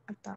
आता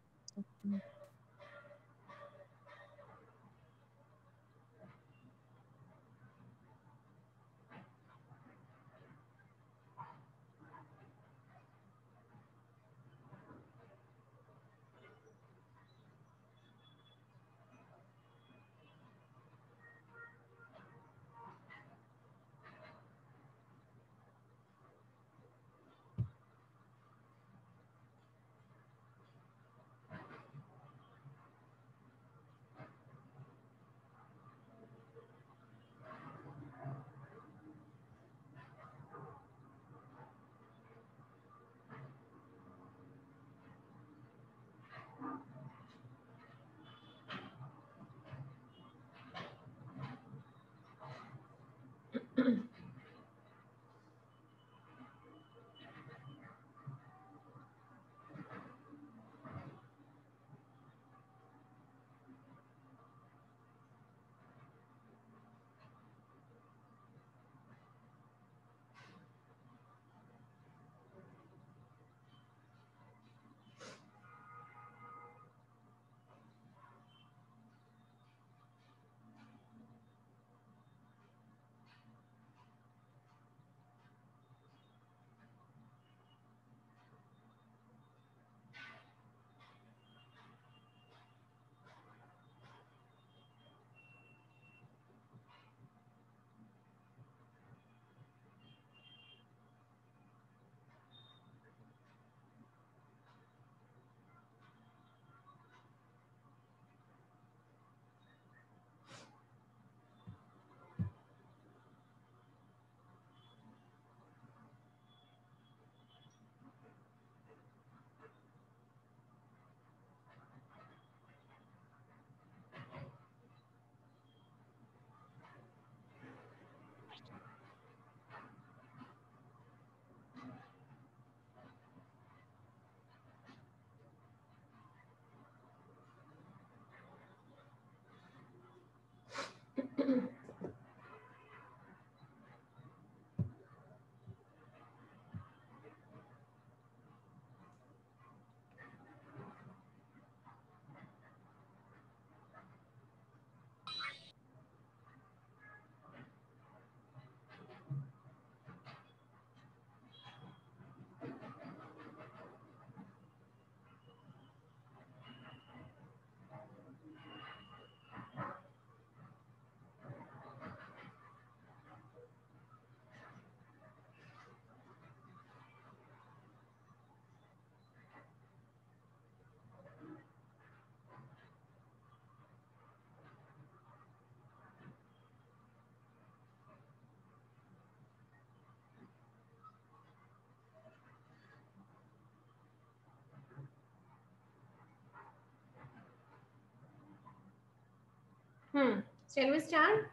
Shall we start?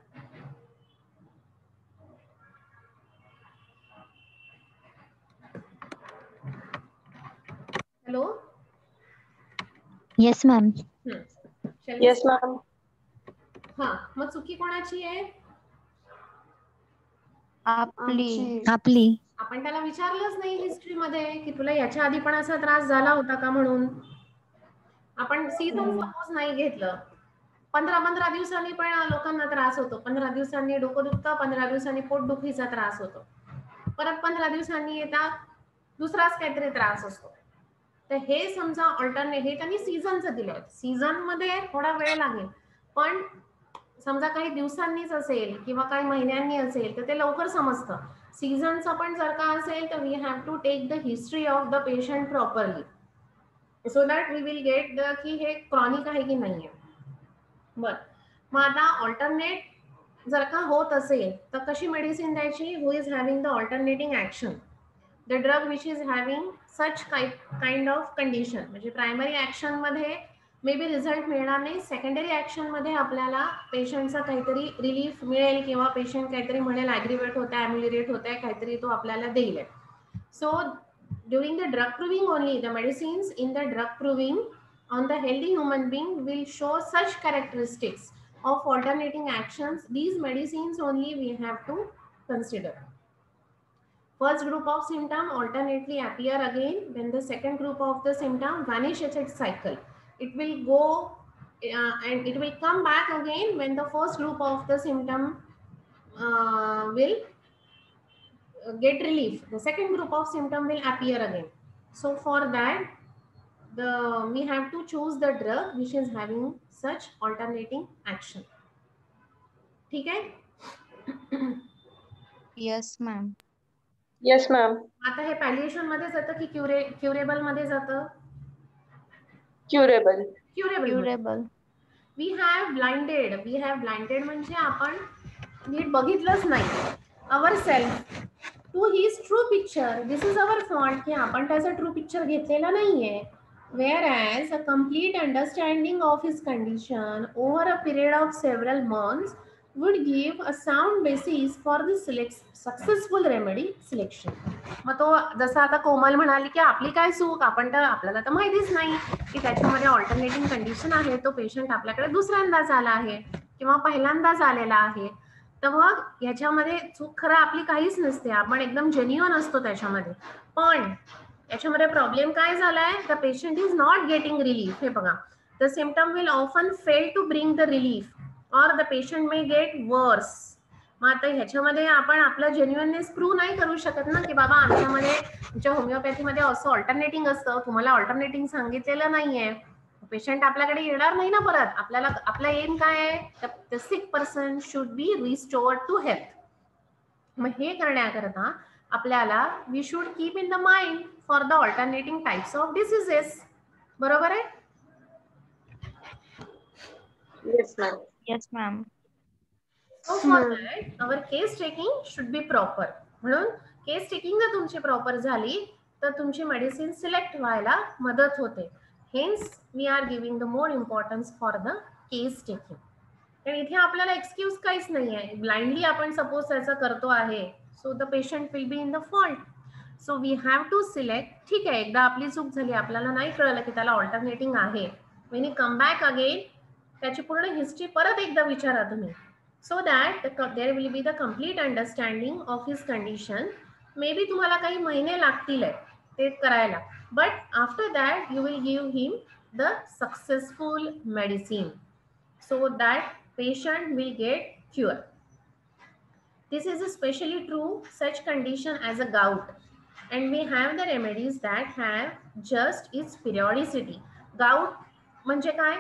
Hello? Yes ma'am. Shall we yes start? Ma'am. हा, मग चुकी कोणाची आहे? आपली आपली आपण त्याला विचारलंच नाही हिस्ट्री मध्ये की तुला याच्या आधी पण असा त्रास झाला होता का म्हणून. आपण सीझन सपोज नाही घेतलं. 15 दिवसांनी पण लोकांना त्रास होतो. 15 दिवसांनी डोकं दुखतं, 15 दिवसांनी पोटदुखीचा त्रास होतो, परत 15 दिवसांनी येतात दुसराच काहीतरी त्रास असतो. तर हे समजा ऑल्टरनेट, हे त्यांनी सीझनचं दिलंय. सीझन मध्ये थोडा वेळ लागेल, पण समजा काही दिवसांनीच असेल किंवा काही महिन्यांनी असेल तर ते लवकर समजतं. सीझनचं पण जर का असेल तर we have to take the history of the patient properly, so that we will get the की हे क्रॉनिक आहे की नाही आहे. बर, मग आता ऑल्टरनेट जर का होत असेल तर कशी मेडिसिन द्यायची? Who is having the alternating action, the drug which is having such kind of condition. म्हणजे प्रायमरी ऍक्शन मध्ये मे बी रिझल्ट मिळणार नाही, सेकंडरी ऍक्शन मध्ये आपल्याला पेशंटचा काहीतरी रिलीफ मिळेल किंवा पेशंट काहीतरी म्हणेल ॲग्रिवेट होत आहे, ॲम्युलिरेट होत आहे, काहीतरी तो आपल्याला देईल. सो during the drug proving only, the medicines in the drug proving on the healthy human being will show such characteristics of alternating actions. These medicines only we have to consider. First group of symptom alternately appear again when the second group of the symptom vanish at its cycle. It will go and it will come back again when the first group of the symptom will get relief. The second group of symptom will appear again. So for that, we have to choose the drug which is having such alternating action. ठीक है? Yes, ma'am. Yes, ma'am. आता हे पॅल्युएशन मध्ये जातं की curable मध्ये जातं? Curable. Curable. We have blinded म्हणजे आपण नीट बघितलंच नाही our self to his true picture. This is our fault की आपण त्याचा ट्रू पिक्चर घेतलेला नाहीये. Whereas a complete understanding of his condition over a period of several months would give a sound basis for the successful remedy selection. मग तो जसं आता कोमल म्हणाली की आपली काय चूक, आपण तर आपल्याला तर माहितीच नाही की त्याच्यामध्ये ऑल्टरनेटिंग कंडिशन आहे, तो पेशंट आपल्याकडे दुसऱ्यांदाच आला आहे किंवा पहिल्यांदाच आलेला आहे, तर मग याच्यामध्ये चूक खरं आपली काहीच नसते, आपण एकदम जेन्युइन असतो त्याच्यामध्ये. पण याच्यामध्ये प्रॉब्लेम काय झालाय? The patient is not getting relief. हे बघा, the symptom will often fail to bring the relief or the patient may get worse. मग आता ह्याच्यामध्ये आपण आपलं जेन्युइननेस प्रूव्ह नाही करू शकत ना की बाबा आमच्यामध्ये, तुमच्या होमिओपॅथीमध्ये असं ऑल्टरनेटिंग असतं, तुम्हाला ऑल्टरनेटिंग सांगितलेलं नाहीये, पेशंट आपल्याकडे येणार नाही ना परत. आपल्याला आपला एम काय आहे? The sick person should be restored to health. मग हे करण्याकरता आपल्याला we should keep in the mind for the alternating types of diseases. बरोबर आहे? Yes, ma'am. Yes, ma'am. So for that our case taking should be proper. म्हणून case taking जर तुमची proper झाली तर तुमची मेडिसिन सिलेक्ट व्हायला मदत होते. Hence we are giving the more importance for the case taking. कारण इथे आपल्याला एक्सक्यूज काहीच नाही आहे. ब्लाइंडली आपण सपोज त्याचं करतो आहे, so the patient will be in the fault. So we have to select. ठीक आहे, एकदा आपली चूक झाली, आपल्याला नाही कळलं की त्याला ऑल्टरनेटिंग आहे, when you come back again त्याची पूर्ण हिस्ट्री परत एकदा विचारा तुम्ही, so that there will be the complete understanding of his condition. Maybe तुम्हाला काही महिने लागतील ते करायला, but after that you will give him the successful medicine so that patient will get cure. This is especially true such condition as a gout, and we have the remedies that have just its periodicity. Gout म्हणजे काय?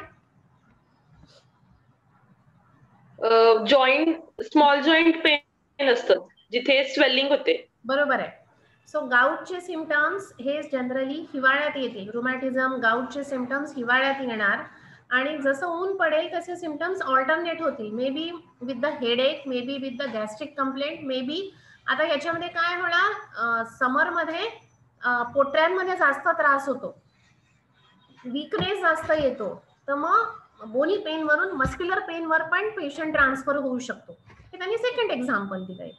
Joint, small joint pain असतं जिथे swelling होते. बरोबर आहे. सो गाऊटचे symptoms हे generally हिवाळ्यात येतील. रुमॅटिझम, गाऊटचे symptoms हिवाळ्यात येणार आणि जसं ऊन पडेल तसे सिम्पटम्स ऑल्टरनेट होतील. May be with the headache, may be with the gastric complaint, may be. आता याच्यामध्ये काय होणार, समरमध्ये पोटऱ्यांमध्ये जास्त त्रास होतो, वीकनेस जास्त येतो, तर मग बोनी पेनवरून मस्क्युलर पेनवर पण पेशंट ट्रान्सफर होऊ शकतो. हे त्यांनी सेकंड एक्झाम्पल दिलंय.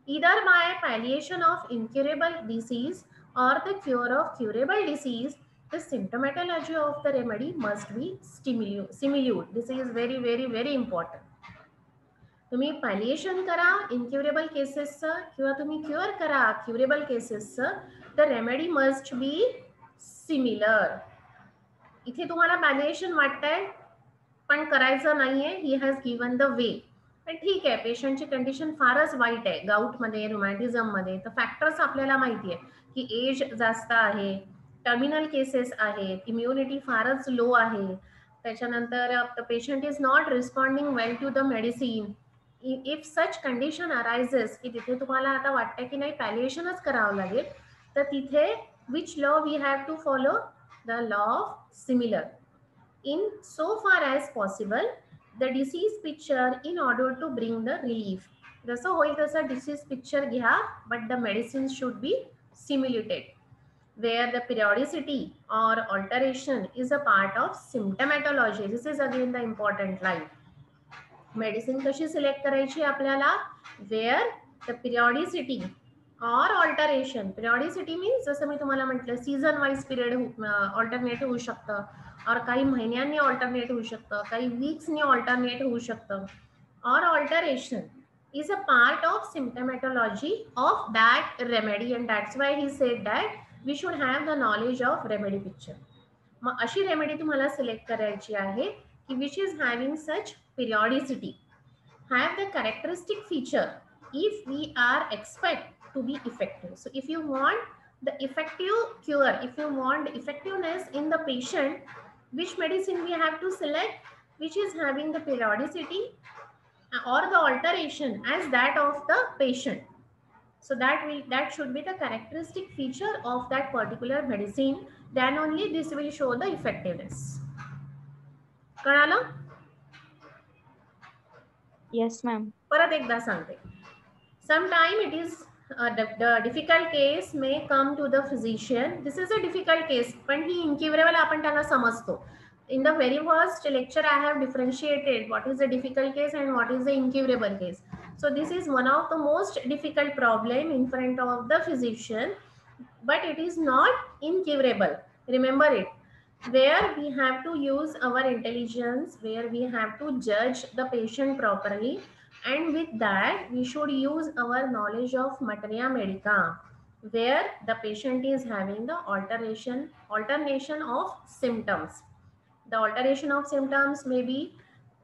Either by palliation of incurable disease or the cure of curable disease, the symptomatology of the remedy must be similitude. This is very, very, very important. तुम्ही palliation करा incurable cases किंवा तुम्ही cure करा curable cases, the remedy must be similar. इथे तुम्हाला palliation वाटतंय? पण करायचं नाहीये. He has given the way. पण ठीक आहे, पेशंटची कंडिशन फारच वाईट आहे गाऊटमध्ये, रुमॅटिझममध्ये. तर फॅक्टर्स आपल्याला माहिती आहे की एज जास्त आहे, टर्मिनल केसेस आहेत, इम्युनिटी फारच लो आहे, त्याच्यानंतर the patient is not responding well to the medicine. If such condition arises की तिथे तुम्हाला आता वाटतं की नाही पॅलिएशनच करावं लागेल, तर तिथे which law we have to follow? The law of similar. In so far as possible the disease picture in order to bring the relief. जसं होईल तसं disease picture घ्या, but the medicines should be simulated where the periodicity or alteration is a part of symptomatology. This is again the important line. Medicine कशी select करायची आपल्याला? Wear the पिरियॉडिसिटी और alteration. पिरियॉडिसिटी means जसं मी तुम्हाला म्हटलं सीझन वाईज पिरियड ऑल्टरनेट होऊ शकतं, और काही महिन्यांनी ऑल्टरनेट होऊ शकतं, काही वीक्सनी ऑल्टरनेट होऊ शकतं. और alteration is a part of symptomatology of that remedy, and that's why he said that we should have the knowledge of remedy picture. मग अशी रेमेडी तुम्हाला सिलेक्ट करायची आहे की which is having such periodicity, have the characteristic feature if we are expect to be effective. So if you want the effective cure, if you want effectiveness in the patient, which medicine we have to select? Which is having the periodicity or the alteration as that of the patient. So that should be the characteristic feature of that particular medicine. Then only this will show the effectiveness. कळालं? Yes, ma'am. परत एकदा सांगते. Sometime it is the difficult case may come to the physician. This is a difficult case, पण ही incurable आपण त्याला समजतो. In the very first lecture I have differentiated what is a difficult case and what is the incurable case. So this is one of the most difficult problem in front of the physician, but it is not incurable. Remember it. Where we have to use our intelligence, where we have to judge the patient properly, and with that we should use our knowledge of materia medica, where the patient is having the alternation of symptoms. The alteration of symptoms may be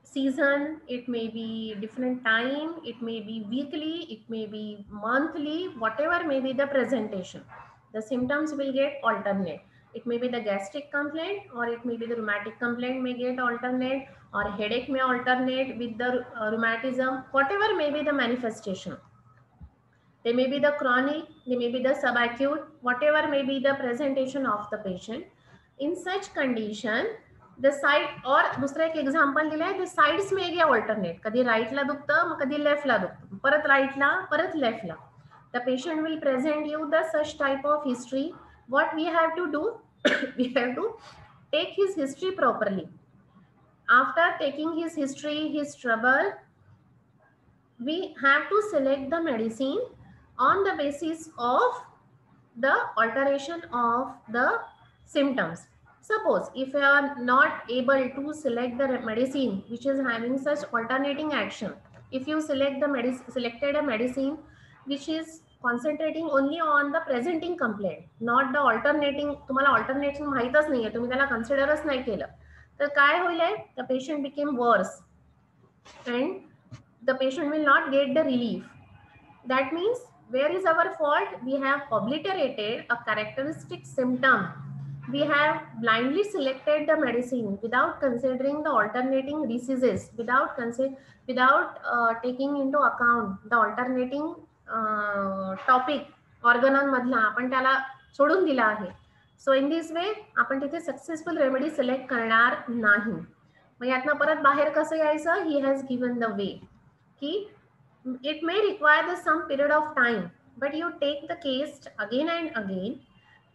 season, it may be different time, it may be weekly, it may be monthly, whatever may be the presentation, the symptoms will get alternate. It may be the gastric complaint, or it may be the rheumatic complaint may get alternate, or headache may alternate with the rheumatism, whatever may be the manifestation. They may be the chronic, they may be the subacute, whatever may be the presentation of the patient. In such condition, the side, or दूसरा एक example दिला है, the sides may get alternate. कधी right ला दुखतं, मग कधी left ला दुखतं, परत right ला, परत left La. The patient will present you the such type of history. What we have to do? We have to take his history properly. After taking his history, his trouble, we have to select the medicine on the basis of the alteration of the symptoms. Suppose if you are not able to select the medicine which is having such alternating action, if you selected a medicine which is concentrating only on the presenting complaint, not the alternating, तुम्हाला alternation माहीतच नाहीये, तुम्ही त्याला considerच नाही केलं, तर काय होईल? The patient became worse and the patient will not get the relief. That means where is our fault? We have obliterated a characteristic symptom. We have blindly selected the medicine without considering the alternating diseases, without taking into account the alternating topic organमधला आपण त्याला सोडून दिला आहे. So in this way आपण तिथे successful remedy select करणार नाही. मग यातनं परत बाहेर कसं यायचं? He has given the way की it may require some period of time, but you take the case again and again,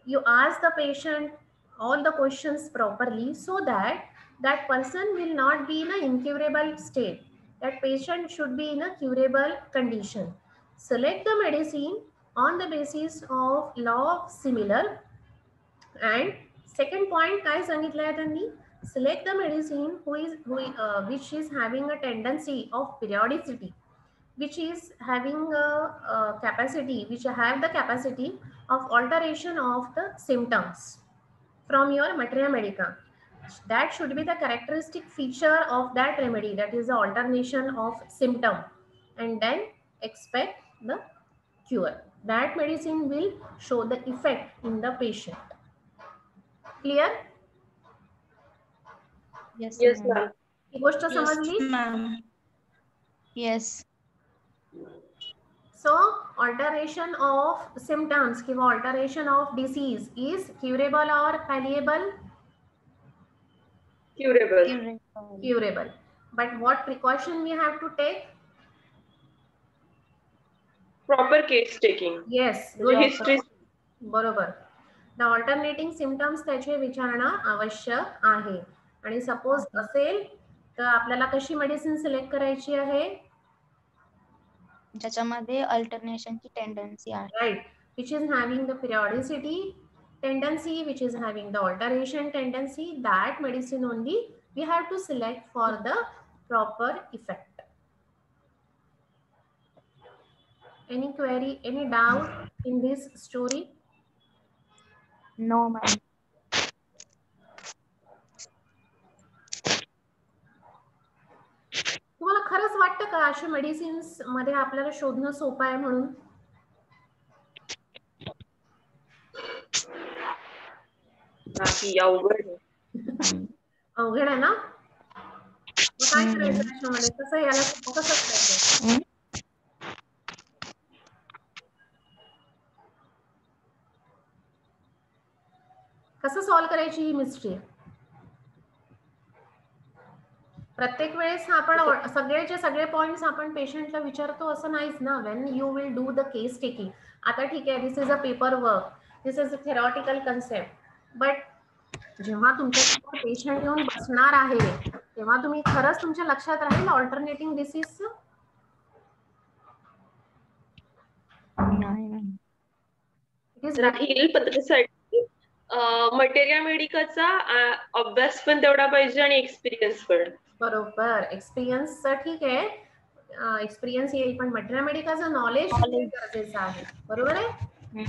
you ask the patient all the questions properly, so that that person will not be in an incurable state. That patient should be in a curable condition. Select the medicine on the basis of law of similar. And second point काय सांगितलंय त्यांनी? Select the medicine which is having a tendency of periodicity, which is having a capacity, which have the capacity of alteration of the symptoms from your materia medica. that should be the characteristic feature of that remedy, that is the alternation of symptom, and then expect the cure. That medicine will show the effect in the patient. Clear? Yes, Yes, ma'am. ma'am. ही गोष्ट Yes, समजली? ma'am. Yes. So alteration of symptoms किंवा alteration of disease is curable or palliable? Curable. Curable. Curable. But what precaution we have to take? Proper case taking. Yes, म्हणजे good. history. बरोबर. The alternating symptoms त्याचे विचारणं आवश्यक आहे. आणि suppose असेल तर आपल्याला कशी मेडिसिन सिलेक्ट करायची आहे? ज्याच्यामध्ये अल्टरनेशनची टेंडन्सी आहे. Right, which is having the periodicity tendency, which is having the alternation tendency, that medicine only we have to select for the proper effect. Any query, any doubt in this story? No, ma'am. तुम्हाला खरंच वाटतं का अशा medicines मध्ये आपल्याला शोधणं सोपं आहे म्हणून? नाही, अवघड आहे. अवघड आहे ना? मग काय करायचं त्याच्यामध्ये? कसं याला सोपं कसं करायचं? कसं सॉल्व्ह करायची ही मिस्ट्री? प्रत्येक वेळेस आपण सगळेचे सगळे पॉइंट्स आपण पेशंटला विचारतो असं नाहीच ना. When you will do the case taking, आता ठीक आहे, this is a paper work, this is a theoretical concept, but जेव्हा तुमच्यासमोर पेशंट येऊन बसणार आहे तेव्हा तुम्ही खरंच तुमच्या लक्षात राहील ऑल्टरनेटिंग डिसीजचं? राहील, पण त्याच्यासाठी मटेरिया मेडिकाचा अभ्यास पण तेवढा पाहिजे आणि एक्सपिरियन्स पण. बरोबर, एक्सपिरियन्स ठीक आहे, एक्सपिरियन्स येईल, पण मटेरिया मेडिकाचं नॉलेज गरजेचं आहे. बरोबर आहे?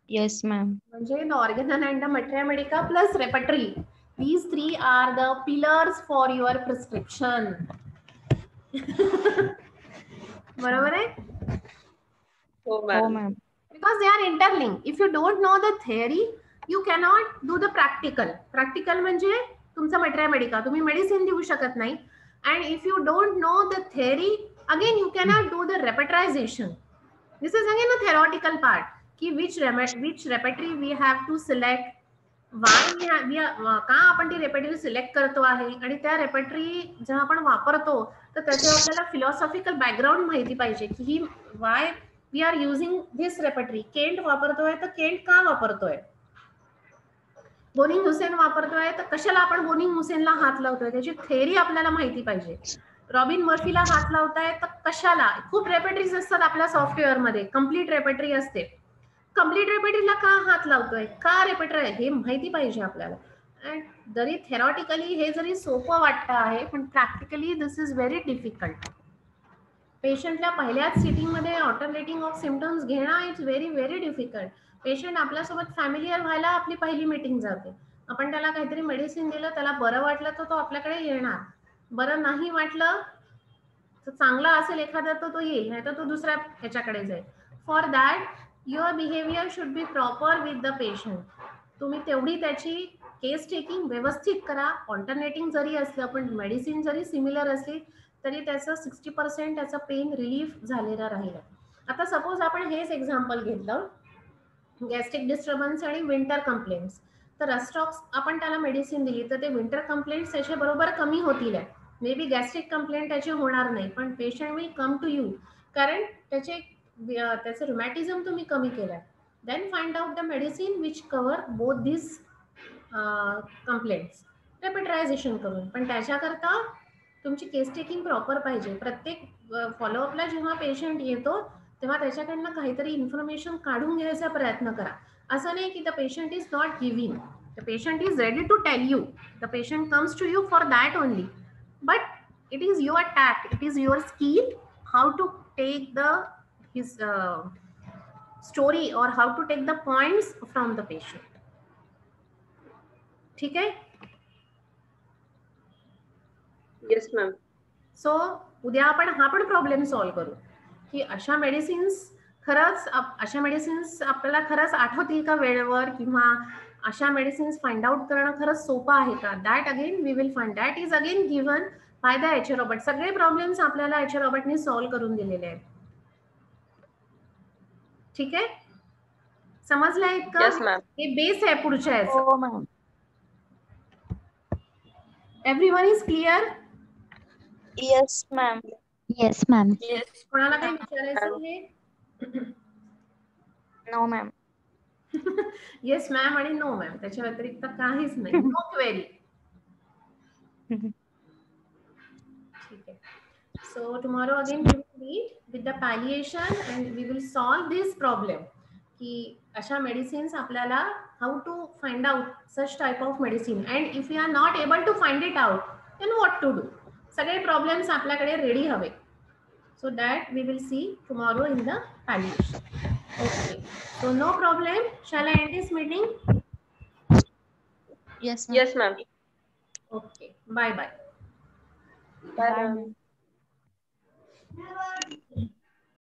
Yes ma'am. म्हणजे the organon and the materia medica plus repertory, these three are the pillars for your prescription. बरोबर आहे? हो ma'am. Because they are interlinked. If you don't know the theory, you cannot do the practical. Practical म्हणजे तुमचा materia Medica, तुम्ही medicine देऊ शकत नाही. And if you don't know the theory, again you cannot do the repertorization. This is again a theoretical part. कि which repertory we have to select, why का आपण ती रेपर्टरी सिलेक्ट करतो आहे, आणि त्या रेपर्टरी जेव्हा आपण वापरतो तर त्याच्यावर आपल्याला फिलॉसॉफिकल बॅकग्राऊंड माहिती पाहिजे की ही why we are using this repertory. Kent वापरतोय तर केंट का वापरतोय, बोनिंग हुसेन वापरतोय तर कशाला आपण बोनिंग हुसेनला हात लावतोय, त्याची थेअरी आपल्याला माहिती पाहिजे. रॉबिन मर्फीला हात लावताय तर कशाला? खूप रेपर्टरीज असतात आपल्या सॉफ्टवेअर मध्ये, कम्प्लीट रेपर्टरी असते. कम्प्लीट रेपर्टरीला का हात लावतोय, का रेपर्टरी आहे, हे माहिती पाहिजे आपल्याला. अँड जरी थेरॉटिकली हे जरी सोपं वाटतं आहे, पण practically this is very difficult. पेशंटला पहिल्याच सिटिंगमध्ये ऑल्टरनेटिंग ऑफ सिम्पटम्स घेणं it's very very difficult. Patient आपल्यासोबत फॅमिलियर व्हायला आपली पहिली मीटिंग जाते. आपण त्याला काहीतरी मेडिसिन दिलं, त्याला बरं वाटलं तर तो आपल्याकडे येणार, बरं नाही वाटलं तर चांगला असेल एखादा तर तो येईल, नाही तर तो दुसऱ्या ह्याच्याकडे जाईल. For that your behaviour should be proper with the patient. तुम्ही तेवढी त्याची केस टेकिंग व्यवस्थित करा. ऑल्टरनेटिंग जरी असलं पण मेडिसिन जरी सिमिलर असली तरी त्याचं 60% त्याचा पेन रिलीफ झालेला राहील. आता सपोज आपण हेच एक्झाम्पल घेतलं, गॅस्ट्रिक डिस्टर्बन्स आणि विंटर कंप्लेंट्स, तर रस्टॉक्स आपण त्याला मेडिसिन दिली तर ते विंटर कंप्लेंट्स त्याच्या बरोबर कमी होतील. मे बी गॅस्ट्रिक कंप्लेंट त्याची होणार नाही, पण patient will come to you, कारण त्याचं रुमॅटिझम तुम्ही कमी केलाय. Then find out the medicine which cover both this complaints, repertorisation करून. पण त्याच्याकरता तुमची केस टेकिंग प्रॉपर पाहिजे. प्रत्येक फॉलोअपला जेव्हा पेशंट येतो तेव्हा त्याच्याकडनं काहीतरी इन्फॉर्मेशन काढून घ्यायचा प्रयत्न करा. असं नाही की the patient is not giving, the patient is ready to tell you, the patient comes to you for that only, but it is your tact, it is your skill how to take the his story और how to take the points from the patient. ठीक आहे? Yes ma'am. सो उद्या आपण हा पण problem solve करू की अशा मेडिसिन्स आपल्याला खरंच आठवतील का वेळेवर, किंवा अशा मेडिसिन्स फाइंड आउट करणं खरंच सोपं आहे का. That again we will find. That is again given by the H Robert. सगळे प्रॉब्लेम्स आपल्याला एच रॉबर्टने सॉल्व्ह करून दिलेले आहेत. ठीक आहे, समजलंय का. Yes ma'am. हे बेस आहे पुढच्या याचं. हो ma'am. Everyone is clear. Yes ma'am. Yes ma'am. Yes कोणाला काही विचारायचं आहे. No ma'am. येस मॅम आणि नो मॅम, त्याच्या व्यतिरिक्त काहीच नाही. No query. ठीक आहे. So tomorrow again we will meet with the palliation and we will solve this problem. की अशा मेडिसिन्स आपल्याला how to find out such type of medicine, and if we are not able to find it out then what to do. सगळे problems आपल्याकडे ready हवे. So that we will see tomorrow in the palliation. Okay. So no problem. Shall I end this meeting? Yes ma'am. Yes ma'am. Okay. Bye bye. Bye bye ma'am. Ma'am.